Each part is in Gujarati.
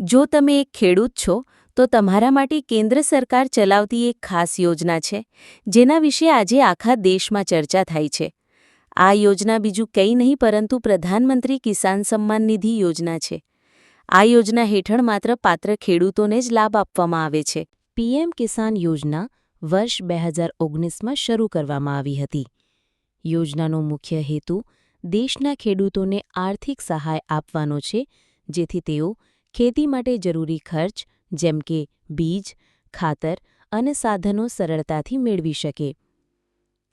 જો તમે એક ખેડૂત છો તો તમારા માટે કેન્દ્ર સરકાર ચલાવતી એક ખાસ યોજના છે જેના વિશે આજે આખા દેશમાં ચર્ચા થાય છે. આ યોજના બીજું કંઈ નહીં પરંતુ પ્રધાનમંત્રી કિસાન સન્માન નિધિ યોજના છે. આ યોજના હેઠળ માત્ર પાત્ર ખેડૂતોને જ લાભ આપવામાં આવે છે. પીએમ કિસાન યોજના વર્ષ 2019માં શરૂ કરવામાં આવી હતી. યોજનાનો મુખ્ય હેતુ દેશના ખેડૂતોને આર્થિક સહાય આપવાનો છે, જેથી તેઓ ખેતી માટે જરૂરી ખર્ચ જેમ કે બીજ, ખાતર અને સાધનો સરળતાથી મેળવી શકે.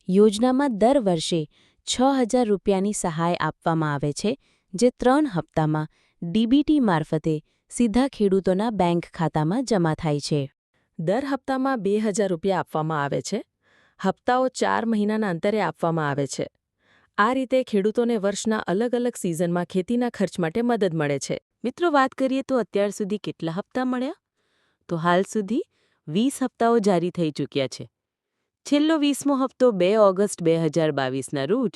યોજનામાં દર વર્ષે 6,000 રૂપિયાની સહાય આપવામાં આવે છે, જે 3 હપ્તામાં ડીબીટી મારફતે સીધા ખેડૂતોના બેંક ખાતામાં જમા થાય છે. દર હપ્તામાં 2,000 રૂપિયા આપવામાં આવે છે. હપ્તાઓ 4 મહિનાના અંતરે આપવામાં આવે છે. આ રીતે ખેડૂતોને વર્ષના અલગ અલગ સિઝનમાં ખેતીના ખર્ચ માટે મદદ મળે છે. મિત્રો, વાત કરીએ તો અત્યાર સુધી કેટલા હપ્તા મળ્યા? તો હાલ સુધી 20 હપ્તાઓ જારી થઈ ચૂક્યા છે. છેલ્લો 20મો હપ્તો 2 ઓગસ્ટ 2022ના રોજ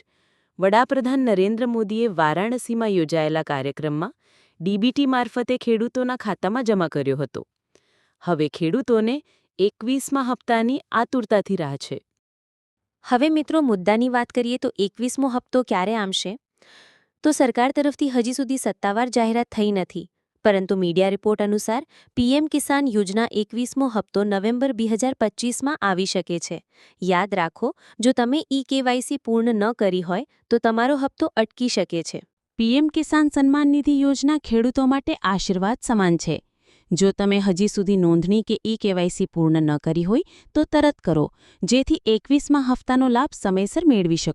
વડાપ્રધાન નરેન્દ્ર મોદીએ વારાણસીમાં યોજાયેલા કાર્યક્રમમાં ડીબીટી મારફતે ખેડૂતોના ખાતામાં જમા કર્યો હતો. હવે ખેડૂતોને 21મા હપ્તાની આતુરતાથી રાહ છે. હવે મિત્રો, મુદ્દાની વાત કરીએ તો 21મો હપ્તો ક્યારે આવશે? તો સરકાર તરફથી હજી સુધી સત્તાવાર જાહેરાત થઈ નથી, પરંતુ મીડિયા રિપોર્ટ અનુસાર પીએમ કિસાન યોજના 21મો હપ્તો નવેમ્બર 2025માં આવી શકે છે. યાદ રાખો, જો તમે ઈ-કેવાયસી પૂર્ણ ન કરી હોય તો તમારો હપ્તો અટકી શકે છે. પીએમ કિસાન સન્માન નિધિ યોજના ખેડૂતો માટે આશીર્વાદ સમાન છે. જો તમે હજી સુધી નોંધણી કે ઈ-કેવાયસી પૂર્ણ ન કરી હોય તો તરત કરો, જેથી 21મા હપ્તાનો લાભ સમયસર મેળવી શકો.